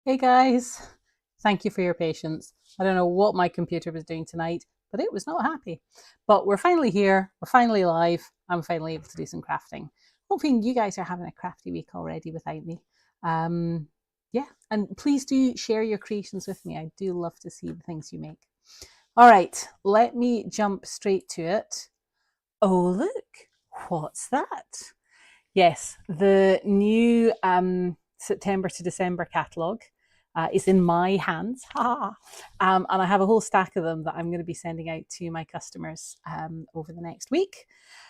Hey guys, thank you for your patience. I don't know what my computer was doing tonight, but it was not happy. But we're finally here, we're finally live, I'm finally able to do some crafting. Hoping you guys are having a crafty week already without me. Um, yeah, and please do share your creations with me. I do love to see the things you make. All right, let me jump straight to it. Oh, look, what's that? Yes, the new September to December catalogue is in my hands. And I have a whole stack of them that I'm going to be sending out to my customers over the next week.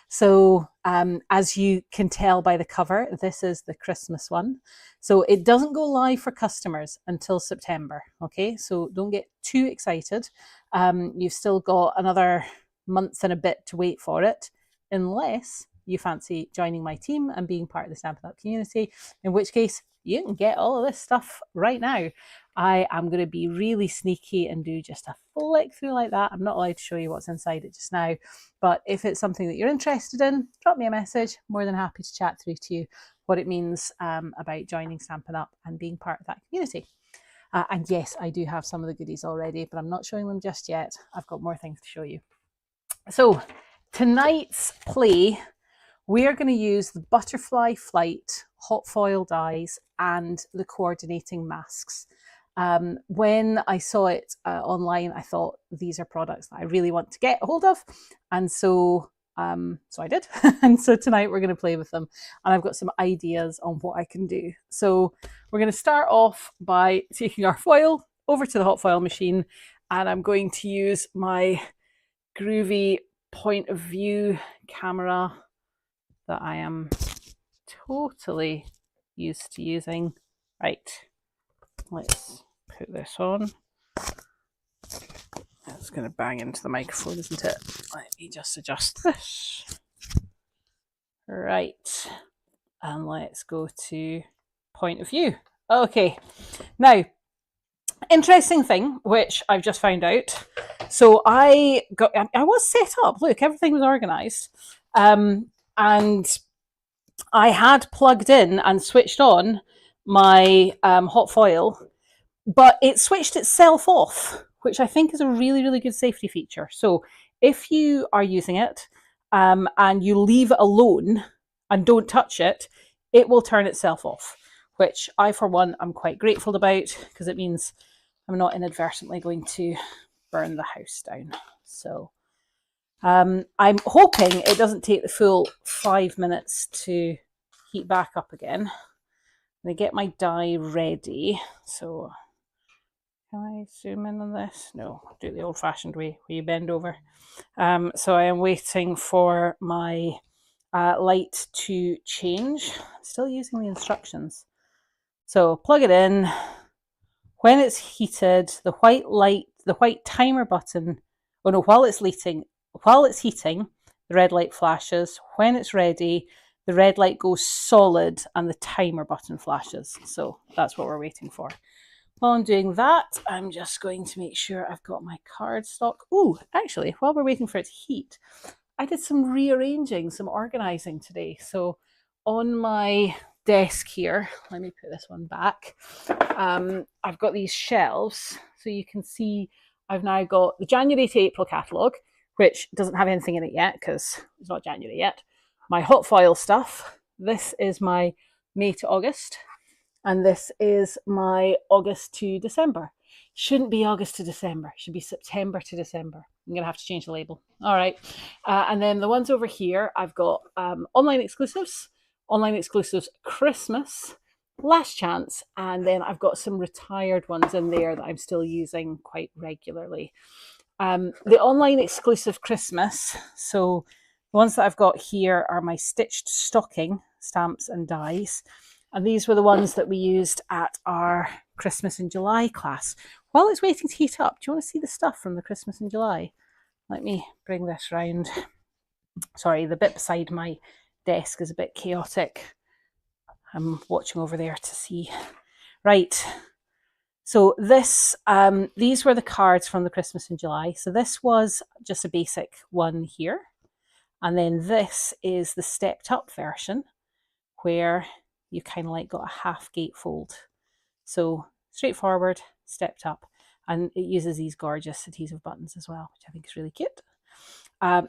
So, as you can tell by the cover, this is the Christmas one. So, it doesn't go live for customers until September. Okay, so don't get too excited. You've still got another month and a bit to wait for it, unless you fancy joining my team and being part of the Stampin' Up community, in which case you can get all of this stuff right now. I am going to be really sneaky and do just a flick through like that. I'm not allowed to show you what's inside it just now, but if it's something that you're interested in, drop me a message. More than happy to chat through to you what it means about joining Stampin' Up and being part of that community. And yes, I do have some of the goodies already, but I'm not showing them just yet. I've got more things to show you. So tonight's play, we are going to use the Butterfly Flight hot foil dies and the coordinating masks. When I saw it online, I thought these are products that I really want to get a hold of, and so I did. And so tonight we're going to play with them, and I've got some ideas on what I can do. So we're going to start off by taking our foil over to the hot foil machine, and I'm going to use my groovy point of view camera that I am totally used to using. Right, let's put this on. It's going to bang into the microphone, isn't it? Let me just adjust this. Right, and let's go to point of view. Okay, now, interesting thing which I've just found out. So I was set up. Look, everything was organised, and I had plugged in and switched on my hot foil, but it switched itself off, which I think is a really, really good safety feature. So if you are using it and you leave it alone and don't touch it, it will turn itself off, which I, for one, am quite grateful about, because it means I'm not inadvertently going to burn the house down. So I'm hoping it doesn't take the full 5 minutes to heat back up again. I'm going to get my die ready. So can I zoom in on this? No, I'll do it the old-fashioned way where you bend over. So I am waiting for my light to change. I'm still using the instructions. So plug it in. When it's heated, the white timer button, oh no, while it's heating, the red light flashes. When it's ready, the red light goes solid and the timer button flashes. So that's what we're waiting for. While I'm doing that, I'm just going to make sure I've got my cardstock. Oh, actually, while we're waiting for it to heat, I did some rearranging, some organising today. So on my desk here, let me put this one back. I've got these shelves, so you can see I've now got the January to April catalogue, which doesn't have anything in it yet because it's not January yet. My hot foil stuff. This is my May to August, and this is my August to December. Shouldn't be August to December. Should be September to December. I'm going to have to change the label. All right. And then the ones over here, I've got online exclusives Christmas, Last Chance, and then I've got some retired ones in there that I'm still using quite regularly. The online exclusive Christmas, so the ones that I've got here are my stitched stocking stamps and dies. And these were the ones that we used at our Christmas in July class. While it's waiting to heat up, do you want to see the stuff from the Christmas in July? Let me bring this round. Sorry, the bit beside my desk is a bit chaotic. I'm watching over there to see. Right. So these were the cards from the Christmas in July. So this was just a basic one here. And then this is the stepped up version where you kind of like got a half gatefold. So straightforward, stepped up, and it uses these gorgeous adhesive buttons as well, which I think is really cute.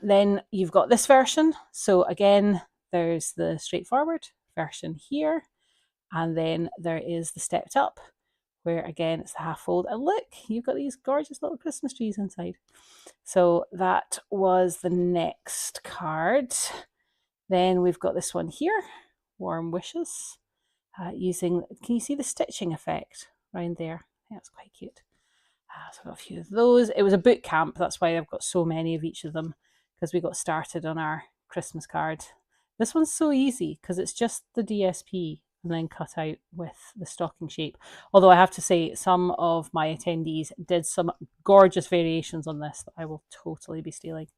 Then you've got this version. So again, there's the straightforward version here, and then there is the stepped up, where again it's the half fold, and look, you've got these gorgeous little Christmas trees inside. So that was the next card. Then we've got this one here, Warm Wishes, using, can you see the stitching effect around there? I think that's quite cute. So I've got a few of those. It was a boot camp, that's why I've got so many of each of them, because we got started on our Christmas card. This one's so easy because it's just the DSP and then cut out with the stocking shape. Although I have to say, some of my attendees did some gorgeous variations on this that I will totally be stealing.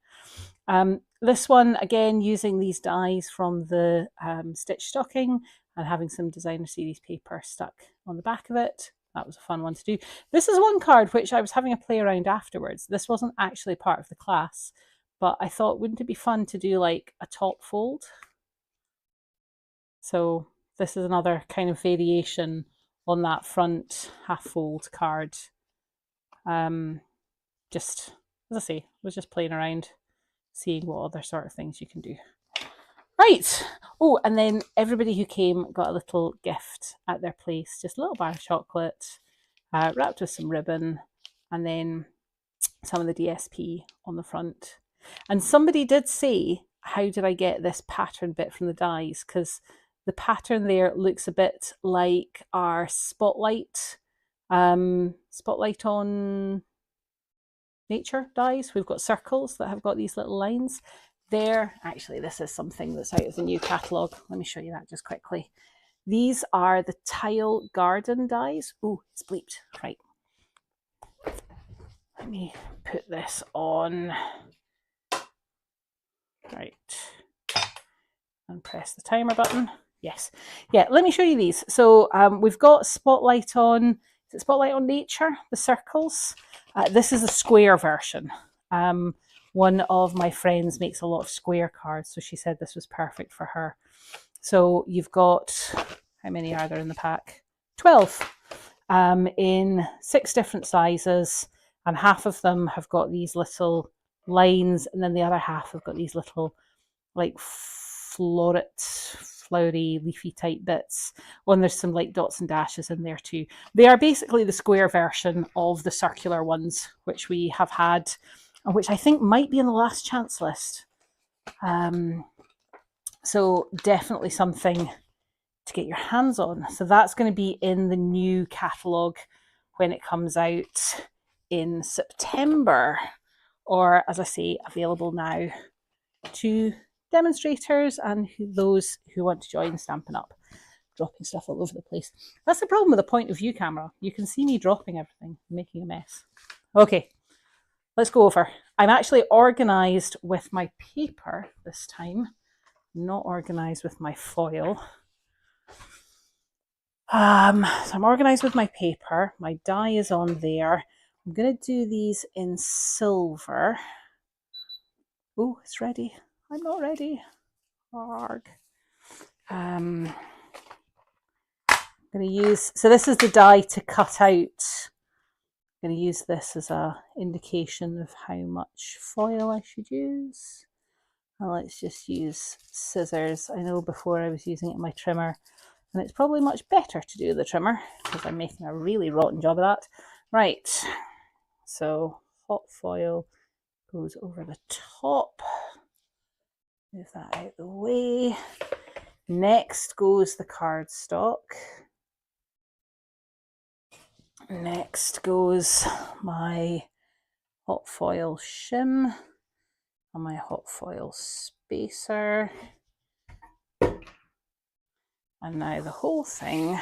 This one, again, using these dies from the stitch stocking and having some designer series paper stuck on the back of it. That was a fun one to do. This is one card which I was having a play around afterwards. This wasn't actually part of the class, but I thought, wouldn't it be fun to do like a top fold? So this is another kind of variation on that front half fold card. Just, as I say, I was just playing around, seeing what other sort of things you can do. Right. Oh, and then everybody who came got a little gift at their place, just a little bar of chocolate, wrapped with some ribbon, and then some of the DSP on the front. And somebody did say, how did I get this pattern bit from the dies? Because the pattern there looks a bit like our Spotlight on Nature dies. We've got circles that have got these little lines. There, actually, this is something that's out of the new catalogue. Let me show you that just quickly. These are the Tile Garden dies. Oh, it's bleeped. Right. Let me put this on. Right. And press the timer button. Yes. Yeah, let me show you these. So we've got Spotlight on, is it Spotlight on Nature? The circles. This is a square version. One of my friends makes a lot of square cards, so she said this was perfect for her. So you've got, how many are there in the pack? 12 in 6 different sizes, and half of them have got these little lines, and then the other half have got these little like flowery, leafy type bits. Oh, and there's some like dots and dashes in there too. They are basically the square version of the circular ones, which we have had, and which I think might be in the last chance list. So definitely something to get your hands on. So that's going to be in the new catalogue when it comes out in September, or as I say, available now to demonstrators and those who want to join Stampin' Up. Dropping stuff all over the place. That's the problem with a point of view camera. You can see me dropping everything, making a mess. Okay, let's go over. I'm actually organised with my paper this time, not organised with my foil. So I'm organised with my paper. My die is on there. I'm going to do these in silver. Oh, it's ready. I'm not ready. Arg. I'm going to use, so this is the die to cut out. I'm going to use this as an indication of how much foil I should use. And let's just use scissors. I know before I was using it in my trimmer, and it's probably much better to do the trimmer because I'm making a really rotten job of that. Right, so hot foil goes over the top. Move that out of the way. Next goes the cardstock. Next goes my hot foil shim and my hot foil spacer. And now the whole thing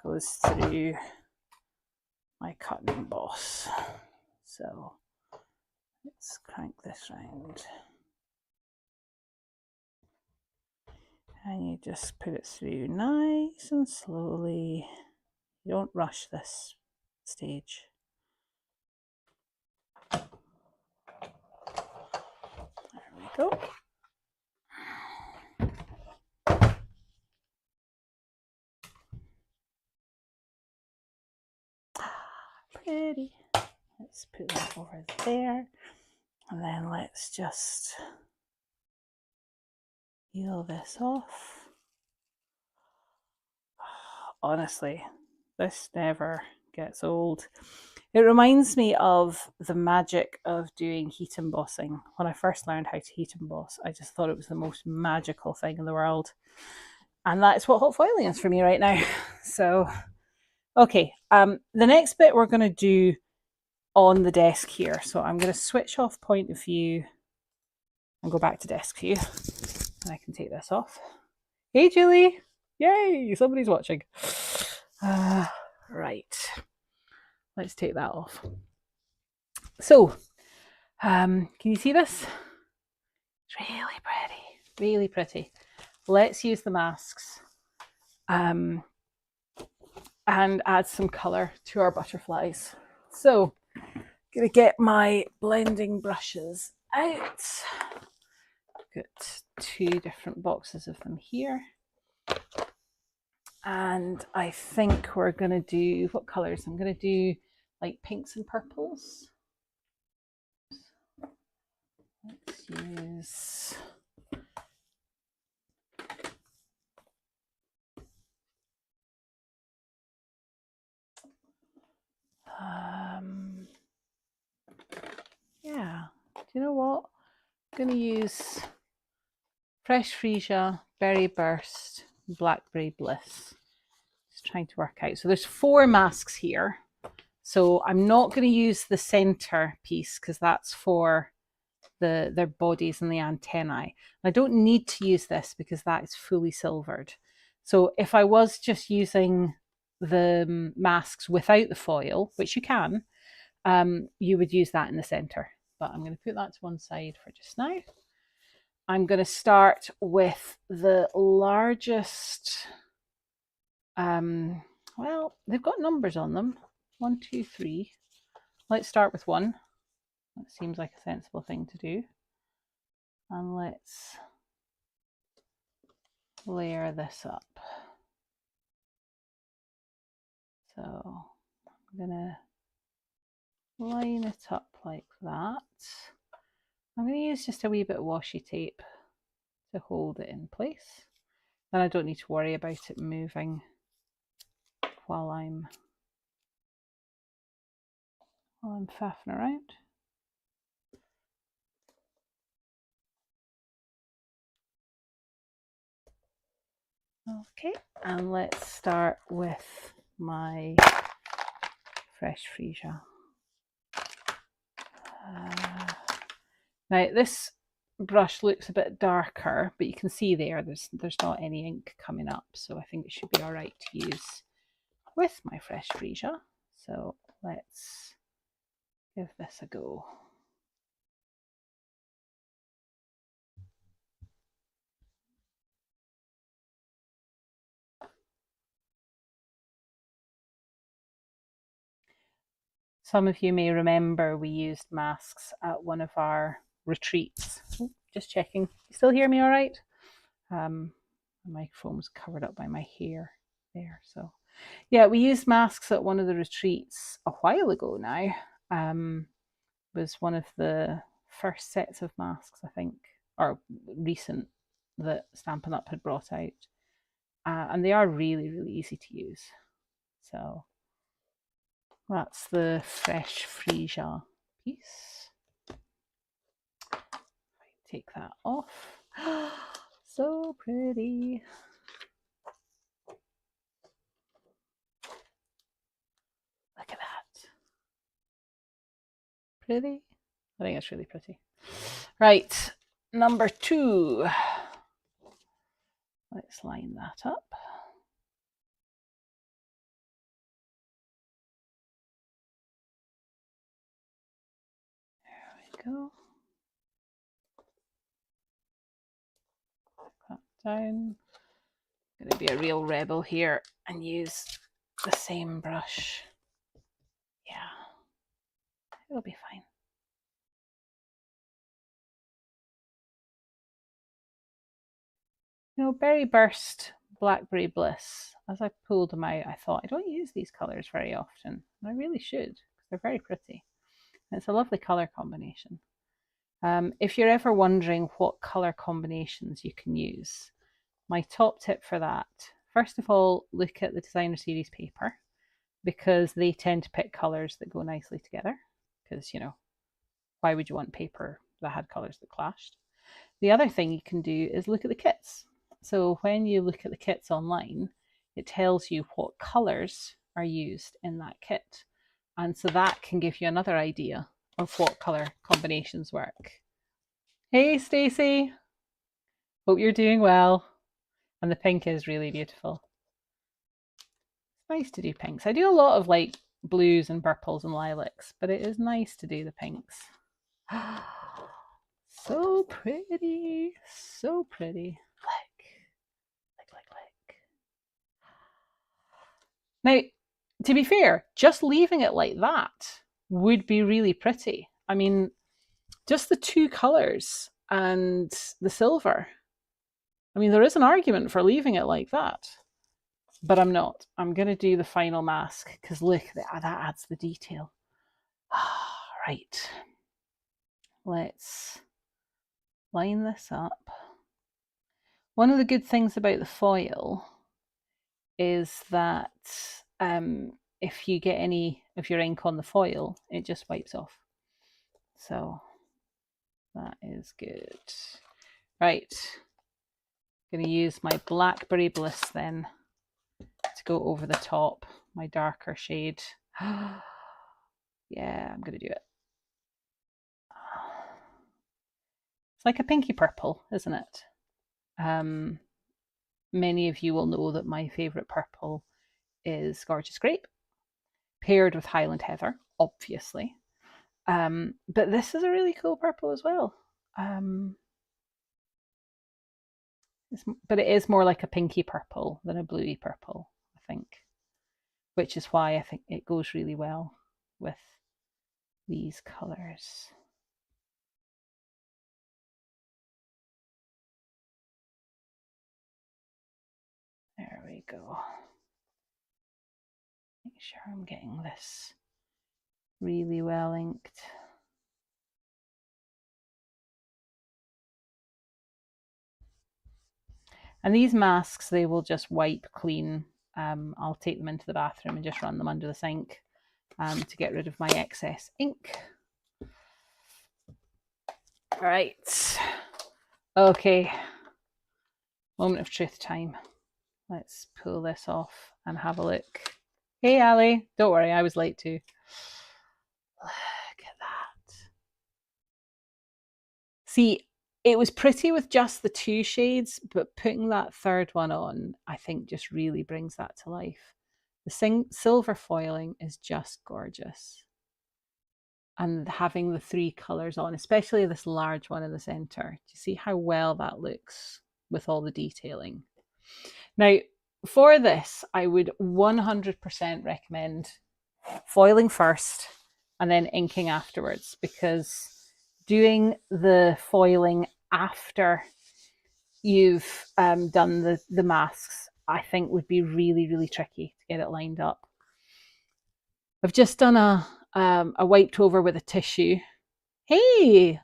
goes through my cut and emboss. So let's crank this round. And you just put it through nice and slowly. You don't rush this stage. There we go. put that over there. And then let's just peel this off. Honestly, this never gets old. It reminds me of the magic of doing heat embossing. When I first learned how to heat emboss, I just thought it was the most magical thing in the world. And that's what hot foiling is for me right now. So, okay, the next bit we're going to do on the desk here. So I'm going to switch off point of view and go back to desk view. And I can take this off. Hey, Julie. Yay, somebody's watching. Right. Let's take that off. So, can you see this? It's really pretty, really pretty. Let's use the masks and add some colour to our butterflies. So, I'm going to get my blending brushes out. Got 2 different boxes of them here. And I think we're going to do, what colours? I'm going to do like pinks and purples. Let's use yeah, do you know what? I'm going to use Fresh Freesia, Berry Burst, Blackberry Bliss. Just trying to work out. So there's 4 masks here. So I'm not going to use the center piece because that's for their bodies and the antennae. I don't need to use this because that is fully silvered. So if I was just using the masks without the foil, which you can, you would use that in the center. But I'm going to put that to one side for just now. I'm going to start with the largest, well, they've got numbers on them. 1, 2, 3. Let's start with 1. That seems like a sensible thing to do. And let's layer this up. So I'm going to line it up like that. I'm going to use just a wee bit of washi tape to hold it in place. Then I don't need to worry about it moving while I'm faffing around. Okay, and let's start with my Fresh Freesia. Now this brush looks a bit darker, but you can see there's not any ink coming up, so I think it should be all right to use with my Fresh Freesia. So let's give this a go. Some of you may remember we used masks at one of our retreats. Just checking. You still hear me all right? The microphone was covered up by my hair there. So yeah, we used masks at one of the retreats a while ago now. Was one of the first sets of masks, I think, or recent, that Stampin' Up had brought out. And they are really, really easy to use. So that's the Fresh Freesia piece. Take that off. So pretty. Look at that. Pretty? I think it's really pretty. Right, number 2. Let's line that up. There we go. Put that down. I'm going to be a real rebel here and use the same brush. Yeah, it'll be fine. You know, Berry Burst, Blackberry Bliss, as I pulled them out, I thought, I don't use these colours very often. And I really should, because they're very pretty. It's a lovely colour combination. If you're ever wondering what colour combinations you can use, my top tip for that, first of all, look at the designer series paper, because they tend to pick colours that go nicely together, because, you know, why would you want paper that had colours that clashed? The other thing you can do is look at the kits. So when you look at the kits online, it tells you what colours are used in that kit. And so that can give you another idea of what colour combinations work. Hey Stacey, hope you're doing well. And the pink is really beautiful. It's nice to do pinks. I do a lot of like blues and purples and lilacs, but it is nice to do the pinks. So pretty, so pretty. Like. Now, to be fair, just leaving it like that would be really pretty. I mean, just the two colours and the silver. I mean, there is an argument for leaving it like that, but I'm not. I'm going to do the final mask because look, that adds the detail. Right. Let's line this up. One of the good things about the foil is that if you get any of your ink on the foil, it just wipes off. So that is good. Right. I'm going to use my Blackberry Bliss then to go over the top, my darker shade. Yeah, I'm going to do it. It's like a pinky purple, isn't it? Many of you will know that my favourite purple is Gorgeous Grape, paired with Highland Heather, obviously. But this is a really cool purple as well. But it is more like a pinky purple than a bluey purple, I think, which is why I think it goes really well with these colours. There we go. Make sure I'm getting this really well inked. And these masks, they will just wipe clean. I'll take them into the bathroom and just run them under the sink to get rid of my excess ink. All right. Okay. Moment of truth time. Let's pull this off and have a look. Hey, Ali. Don't worry, I was late too. Look at that. See, it was pretty with just the two shades, but putting that third one on, I think just really brings that to life. The silver foiling is just gorgeous. And having the three colours on, especially this large one in the centre, do you see how well that looks with all the detailing? Now, for this, I would 100% recommend foiling first and then inking afterwards, because doing the foiling after you've done the masks, I think would be really, really tricky to get it lined up. I've just done a wiped over with a tissue. Hey,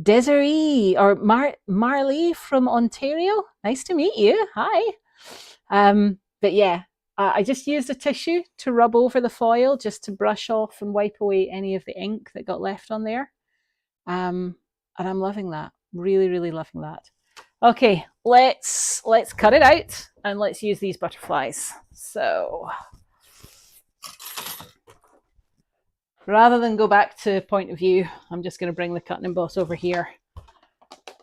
Desiree or Marley from Ontario. Nice to meet you. Hi. But yeah, I just used a tissue to rub over the foil just to brush off and wipe away any of the ink that got left on there. And I'm loving that. Really, really loving that. Okay, let's cut it out and let's use these butterflies. So rather than go back to point of view, I'm just going to bring the cut and emboss over here.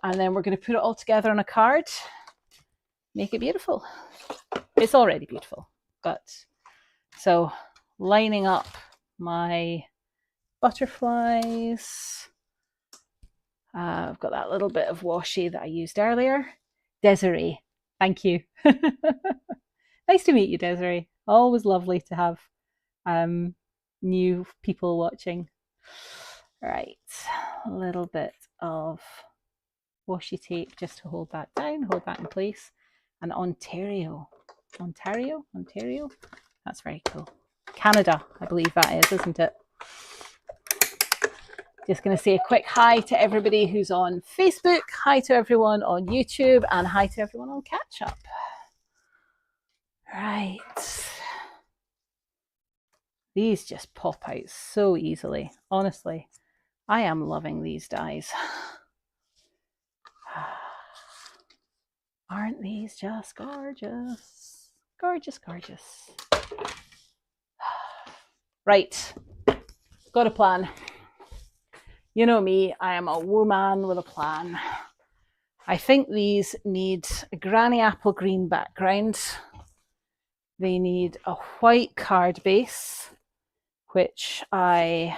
And then we're going to put it all together on a card. Make it beautiful. It's already beautiful. But so lining up my butterflies. I've got that little bit of washi that I used earlier. Desiree, thank you. Nice to meet you, Desiree. Always lovely to have new people watching. Right, a little bit of washi tape just to hold that down, hold that in place. And Ontario, that's very cool. Canada, I believe that is, isn't it? Just going to say a quick hi to everybody who's on Facebook, hi to everyone on YouTube, and hi to everyone on Catch Up. Right. These just pop out so easily. Honestly, I am loving these dies. Aren't these just gorgeous? Gorgeous, gorgeous. Right. Got a plan. You know me, I am a woman with a plan. I think these need a granny apple green background. They need a white card base, which I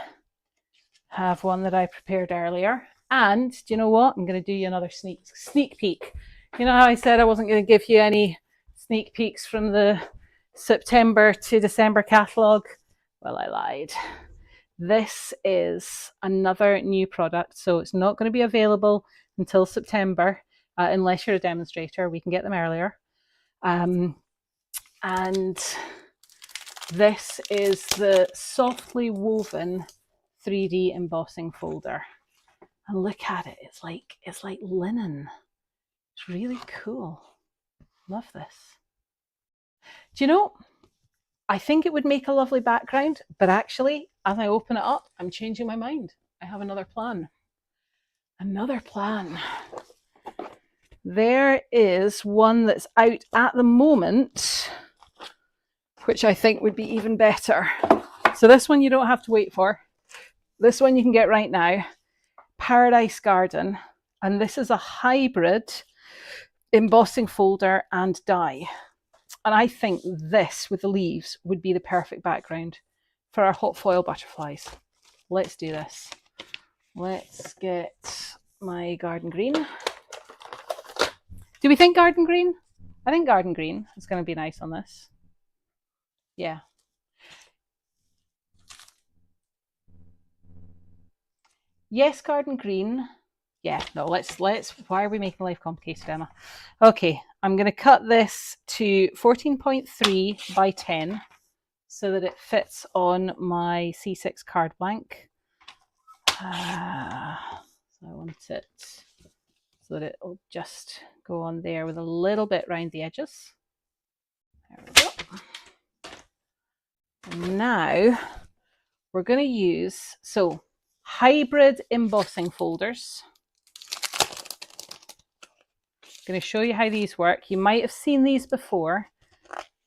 have one that I prepared earlier. And do you know what? I'm going to do you another sneak peek. You know how I said I wasn't going to give you any sneak peeks from the September to December catalogue? Well, I lied. This is another new product, so it's not going to be available until September, unless you're a demonstrator. We can get them earlier. And this is the softly woven 3D embossing folder. And look at it, it's like linen. It's really cool. Love this. Do you know, I think it would make a lovely background, but actually, as I open it up, I'm changing my mind. I have another plan. Another plan. There is one that's out at the moment, which I think would be even better. So this one you don't have to wait for. This one you can get right now. Paradise Garden. And this is a hybrid embossing folder and die. And I think this with the leaves would be the perfect background for our hot foil butterflies. Let's do this. Let's get my garden green. Do we think garden green? I think garden green is going to be nice on this. Yeah. Yes, garden green. Yeah, no, let's, why are we making life complicated, Emma? Okay, I'm going to cut this to 14.3 by 10 so that it fits on my C6 card blank. So I want it so that it'll just go on there with a little bit around the edges. There we go. And now we're going to use, so hybrid embossing folders. I'm going to show you how these work. You might have seen these before,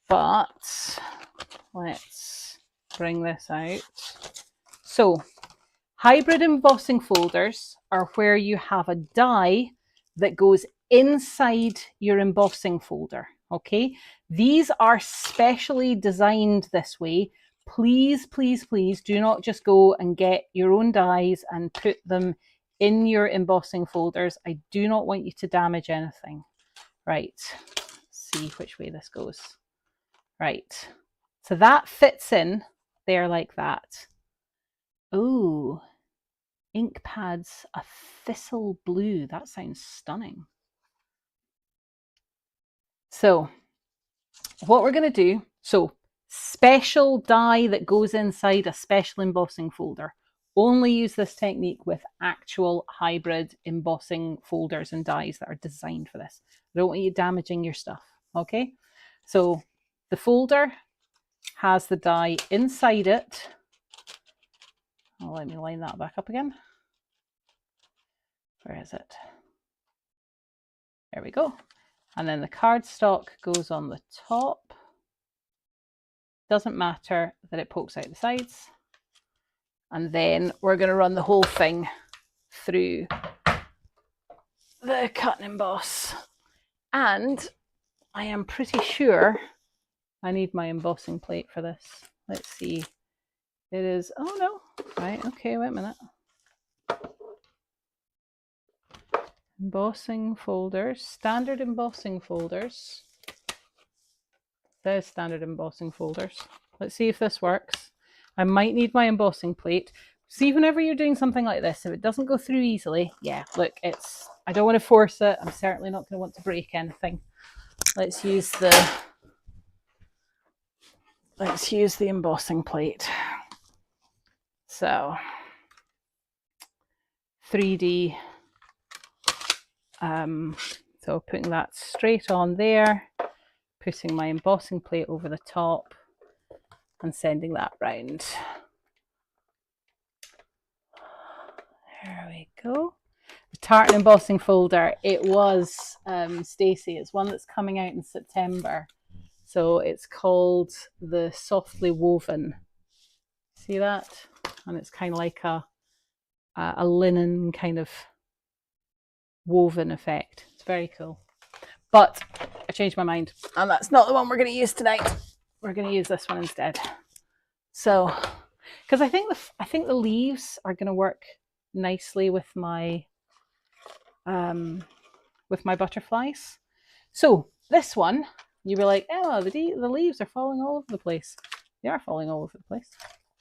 but let's bring this out. So hybrid embossing folders are where you have a die that goes inside your embossing folder. Okay, these are specially designed this way. Please, please, please do not just go and get your own dies and put them in your embossing folders. I do not want you to damage anything. Right, let's see which way this goes. Right, so that fits in there like that. Ooh, ink pads, a thistle blue. That sounds stunning. So what we're going to do, so special die that goes inside a special embossing folder. Only use this technique with actual hybrid embossing folders and dies that are designed for this. I don't want you damaging your stuff, okay? So the folder has the die inside it. Oh, let me line that back up again. Where is it? There we go. And then the cardstock goes on the top. Doesn't matter that it pokes out the sides. And then we're going to run the whole thing through the cut and emboss. And I am pretty sure I need my embossing plate for this. Let's see. It is, oh no, right, okay, wait a minute. Embossing folders, standard embossing folders. There's standard embossing folders. Let's see if this works. I might need my embossing plate. See, whenever you're doing something like this, if it doesn't go through easily, yeah, look, it's, I don't want to force it. I'm certainly not going to want to break anything. Let's use the embossing plate. So 3D. So putting that straight on there, putting my embossing plate over the top and sending that round. There we go. The tartan embossing folder, it was Stacey. It's one that's coming out in September. So it's called the Softly Woven. See that? And it's kind of like a linen kind of woven effect. It's very cool. But I changed my mind, and that's not the one we're going to use tonight. We're going to use this one instead. So, because I think the leaves are going to work nicely with my butterflies. So this one, you were like, oh, the leaves are falling all over the place. They are falling all over the place.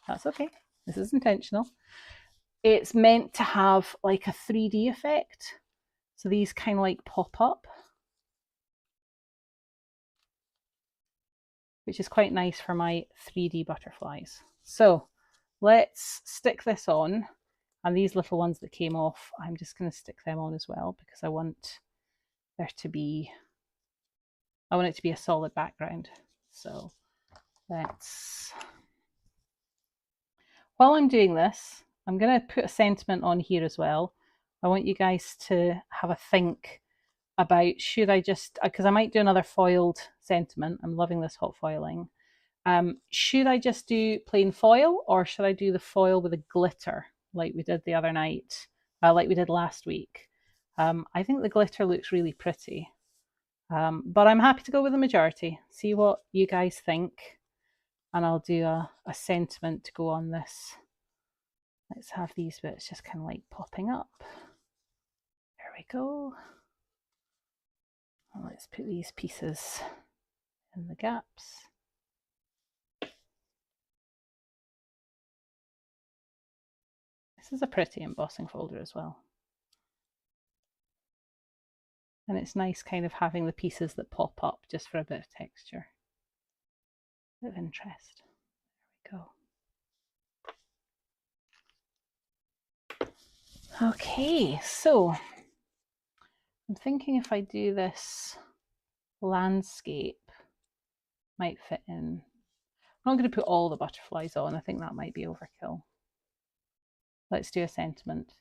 That's okay. This is intentional. It's meant to have like a 3D effect. So these kind of like pop up, which is quite nice for my 3D butterflies. So let's stick this on. And these little ones that came off, I'm just going to stick them on as well because I want it to be a solid background. So while I'm doing this, I'm going to put a sentiment on here as well. I want you guys to have a think about, should I just, because I might do another foiled sentiment. I'm loving this hot foiling. Should I just do plain foil, or should I do the foil with a glitter like we did the other night, like we did last week? I think the glitter looks really pretty, but I'm happy to go with the majority. See what you guys think, and I'll do a sentiment to go on this. Let's have these bits just kind of like popping up. There we go. And let's put these pieces in the gaps. This is a pretty embossing folder as well. And it's nice kind of having the pieces that pop up just for a bit of texture. Bit of interest. There we go. Okay, so I'm thinking if I do this landscape, might fit in. I'm not going to put all the butterflies on. I think that might be overkill. Let's do a sentiment.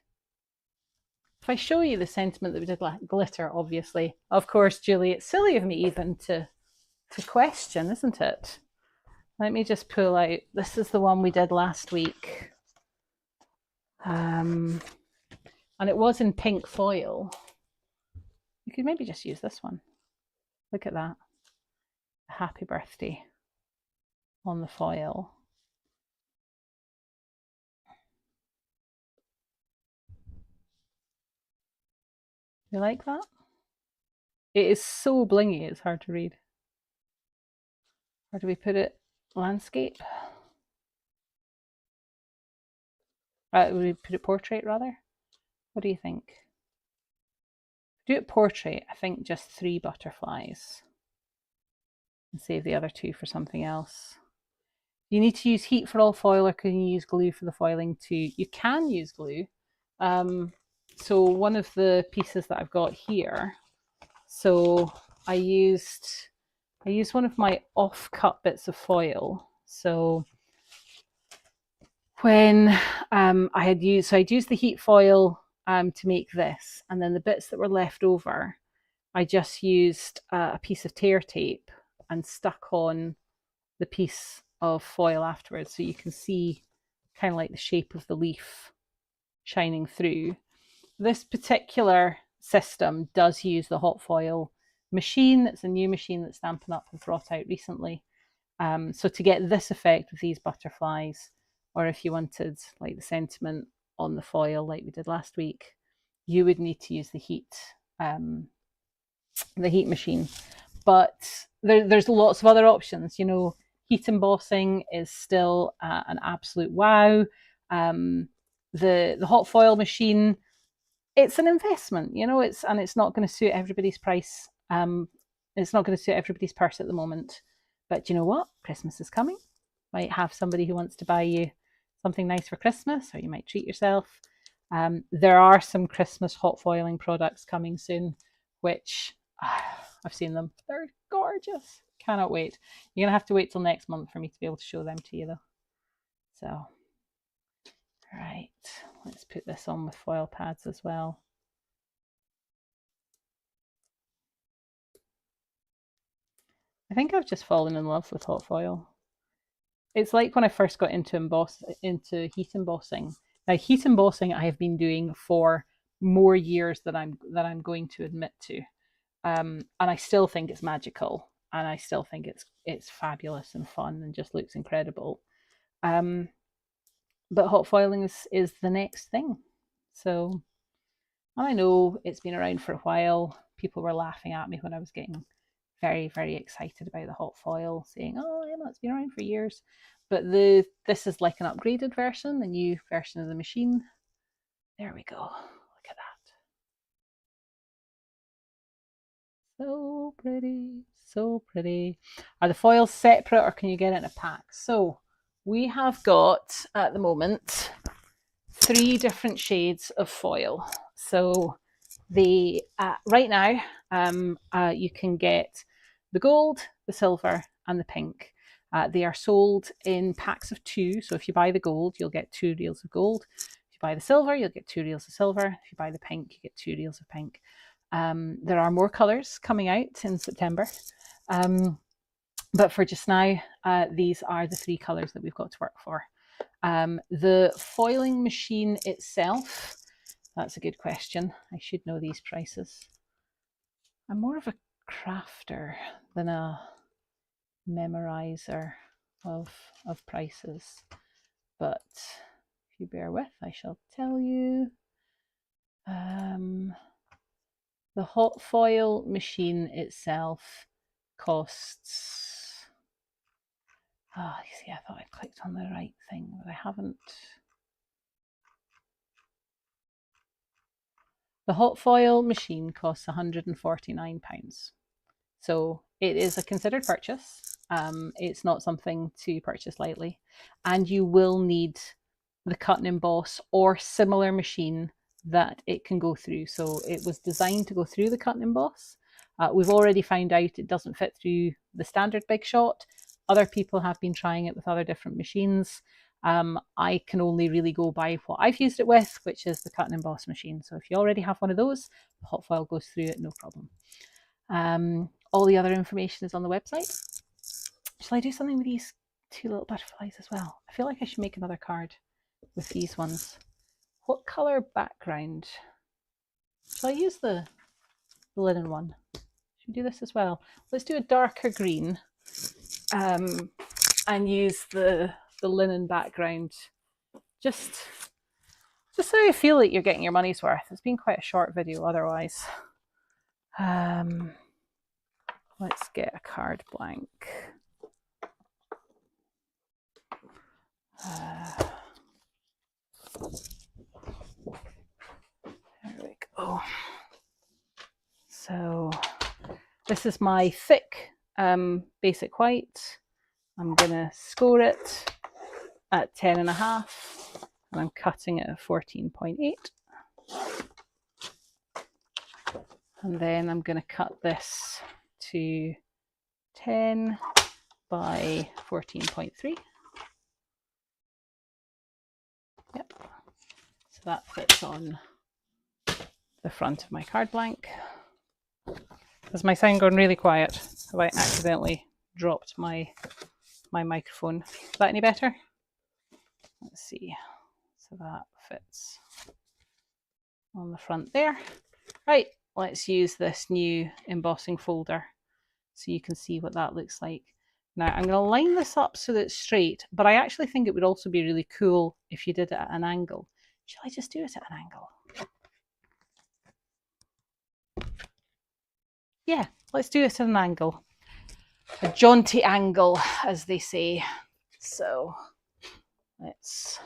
If I show you the sentiment that we did glitter, obviously, of course, Julie, it's silly of me even to question, isn't it? Let me just pull out, this is the one we did last week. And it was in pink foil. You could maybe just use this one. Look at that. Happy birthday on the foil. You like that? It is so blingy, it's hard to read. Or do we put it landscape? We put it portrait rather? What do you think? Do it portrait, I think just 3 butterflies. And save the other 2 for something else. You need to use heat for all foil, or can you use glue for the foiling too? You can use glue. So one of the pieces that I've got here, so I used one of my off-cut bits of foil. So when I'd used the heat foil to make this, and then the bits that were left over, I just used a piece of tear tape and stuck on the piece of foil afterwards, so you can see kind of like the shape of the leaf shining through. This particular system does use the hot foil machine. It's a new machine that Stampin' Up have brought out recently. So to get this effect with these butterflies, or if you wanted like the sentiment on the foil like we did last week, you would need to use the heat machine. But there's lots of other options. You know, heat embossing is still an absolute wow. The hot foil machine, it's an investment, you know, it's not going to suit everybody's price. It's not going to suit everybody's purse at the moment. But you know what? Christmas is coming. Might have somebody who wants to buy you something nice for Christmas, or you might treat yourself. There are some Christmas hot foiling products coming soon, which I've seen them. They're gorgeous. Cannot wait. You're going to have to wait till next month for me to be able to show them to you, though. So, right, let's put this on with foil pads as well. I think I've just fallen in love with hot foil. It's like when I first got into heat embossing. Now, heat embossing I have been doing for more years than I'm going to admit to, and I still think it's magical, and I still think it's fabulous and fun and just looks incredible. But hot foiling is the next thing. So, and I know it's been around for a while. People were laughing at me when I was getting very, very excited about the hot foil, saying, "Oh, Emma, it's been around for years." But this is like an upgraded version, the new version of the machine. There we go. Look at that. So pretty, so pretty. Are the foils separate or can you get it in a pack? So we have got, at the moment, 3 different shades of foil. So the right now, you can get the gold, the silver, and the pink. They are sold in packs of 2. So if you buy the gold, you'll get 2 reels of gold. If you buy the silver, you'll get 2 reels of silver. If you buy the pink, you get 2 reels of pink. There are more colours coming out in September. But for just now, these are the 3 colours that we've got to work for. The foiling machine itself, that's a good question. I should know these prices. I'm more of a crafter than a memorizer of prices, but if you bear with, I shall tell you. The hot foil machine itself costs, you see, I thought I clicked on the right thing, but I haven't. The hot foil machine costs £149. So it is a considered purchase. It's not something to purchase lightly. And you will need the cut and emboss or similar machine that it can go through. So it was designed to go through the cut and emboss. We've already found out it doesn't fit through the standard Big Shot. Other people have been trying it with other different machines. I can only really go by what I've used it with, which is the cut and emboss machine. So if you already have one of those, the hot foil goes through it, no problem. All the other information is on the website. Shall I do something with these 2 little butterflies as well? I feel like I should make another card with these ones. What colour background? Shall I use the linen one? Should we do this as well? Let's do a darker green and use the linen background. Just so you feel like you're getting your money's worth. It's been quite a short video otherwise. Let's get a card blank. There we go. So this is my thick basic white. I'm gonna score it at 10.5 and I'm cutting it at 14.8. And then I'm going to cut this to 10 by 14.3. Yep. So that fits on the front of my card blank. Is my sound going really quiet? Have I accidentally dropped my microphone? Is that any better? Let's see. So that fits on the front there. Right, let's use this new embossing folder so you can see what that looks like. Now I'm going to line this up so that it's straight, but I actually think it would also be really cool if you did it at an angle. Shall I just do it at an angle? Yeah, let's do it at an angle. A jaunty angle, as they say. So let's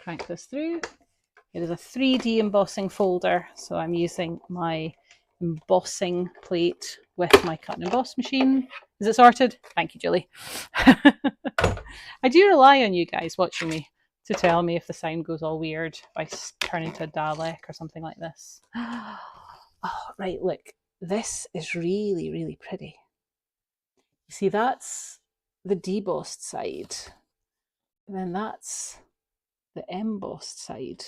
crank this through. It is a 3D embossing folder, so I'm using my embossing plate with my cut and emboss machine. Is it sorted? Thank you, Julie. I do rely on you guys watching me to tell me if the sound goes all weird if I turn into a Dalek or something like this. Oh, right, look, this is really, really pretty. You see, that's the debossed side, and then that's the embossed side.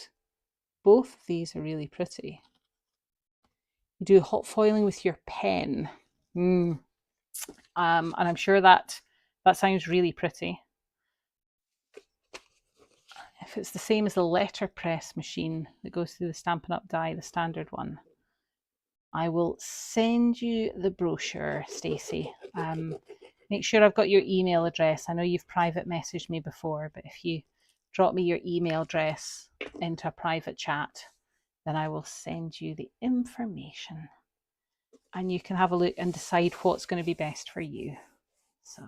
Both of these are really pretty. You do hot foiling with your pen. And I'm sure that sounds really pretty. If it's the same as the letterpress machine that goes through the Stampin' Up die, the standard one, I will send you the brochure, Stacey. Make sure I've got your email address. I know you've private messaged me before, but if you drop me your email address into a private chat, then I will send you the information. And you can have a look and decide what's going to be best for you. So,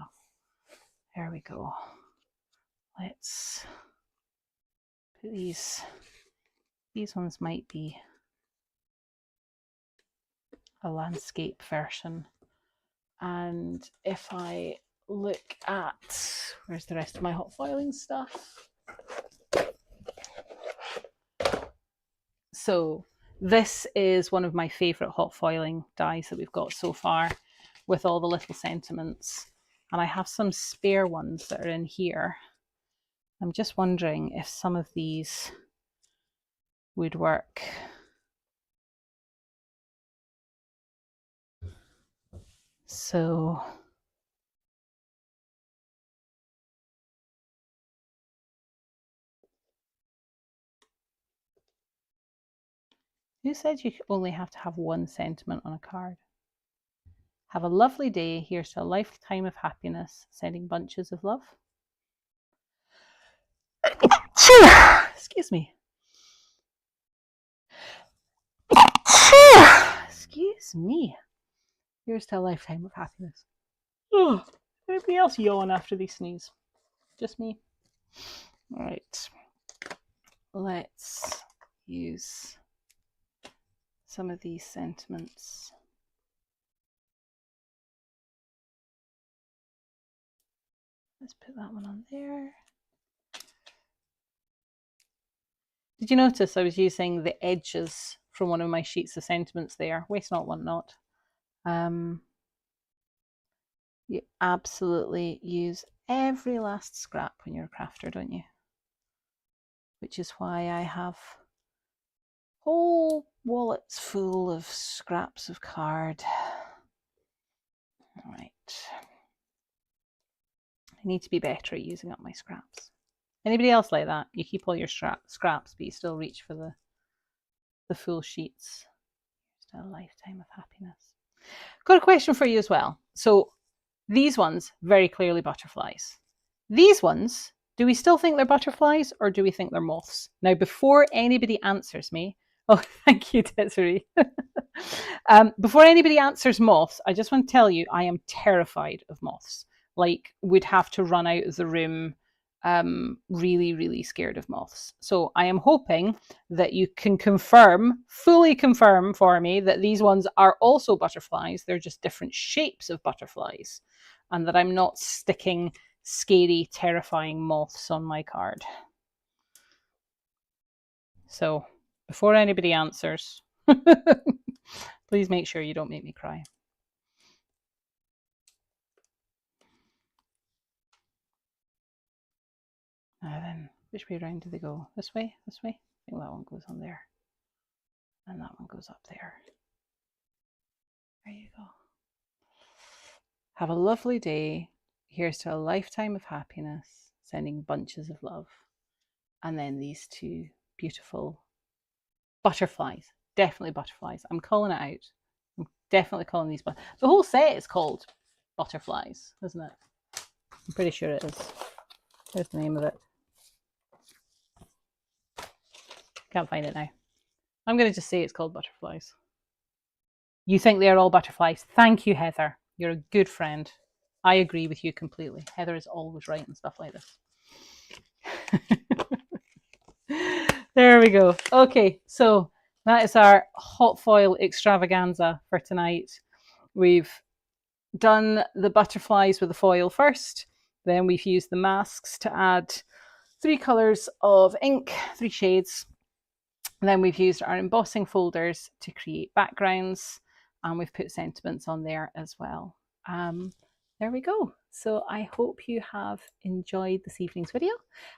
there we go. Let's put these ones might be a landscape version. And if I look at, where's the rest of my hot foiling stuff? So this is one of my favorite hot foiling dies that we've got so far, with all the little sentiments. And I have some spare ones that are in here. I'm just wondering if some of these would work. So who said you only have to have one sentiment on a card? Have a lovely day. Here's to a lifetime of happiness. Sending bunches of love. Excuse me. Excuse me. Here's to a lifetime of happiness. Oh, anybody else yawn after they sneeze? Just me? All right. Let's use some of these sentiments. Let's put that one on there. Did you notice I was using the edges from one of my sheets of sentiments there? Waste not, want not. You absolutely use every last scrap when you're a crafter, don't you? Which is why I have whole wallets full of scraps of card. All right. I need to be better at using up my scraps. Anybody else like that? You keep all your scraps, but you still reach for the full sheets. Just a lifetime of happiness. Got a question for you as well. So these ones, very clearly butterflies. These ones, do we still think they're butterflies or do we think they're moths? Now, before anybody answers me, oh, thank you, Desiree. Before anybody answers moths, I just want to tell you I am terrified of moths. Like, would have to run out of the room, really, really scared of moths. So I am hoping that you can fully confirm for me that these ones are also butterflies. They're just different shapes of butterflies, and that I'm not sticking scary, terrifying moths on my card. So before anybody answers, please make sure you don't make me cry. Now then, which way around do they go? This way? This way? I think that one goes on there. And that one goes up there. There you go. Have a lovely day. Here's to a lifetime of happiness. Sending bunches of love. And then these two beautiful butterflies. Definitely butterflies. I'm calling it out. I'm definitely calling these. The whole set is called Butterflies, isn't it? I'm pretty sure it is. There's the name of it. Can't find it now. I'm going to just say it's called Butterflies. You think they're all butterflies. Thank you, Heather. You're a good friend. I agree with you completely. Heather is always right and stuff like this. There we go. Okay, so that is our hot foil extravaganza for tonight. We've done the butterflies with the foil first. Then we've used the masks to add 3 colours of ink, 3 shades. And then we've used our embossing folders to create backgrounds, and we've put sentiments on there as well. There we go. So I hope you have enjoyed this evening's video.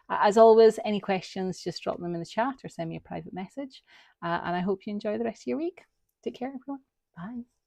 As always, any questions, just drop them in the chat or send me a private message. And I hope you enjoy the rest of your week. Take care, everyone. Bye.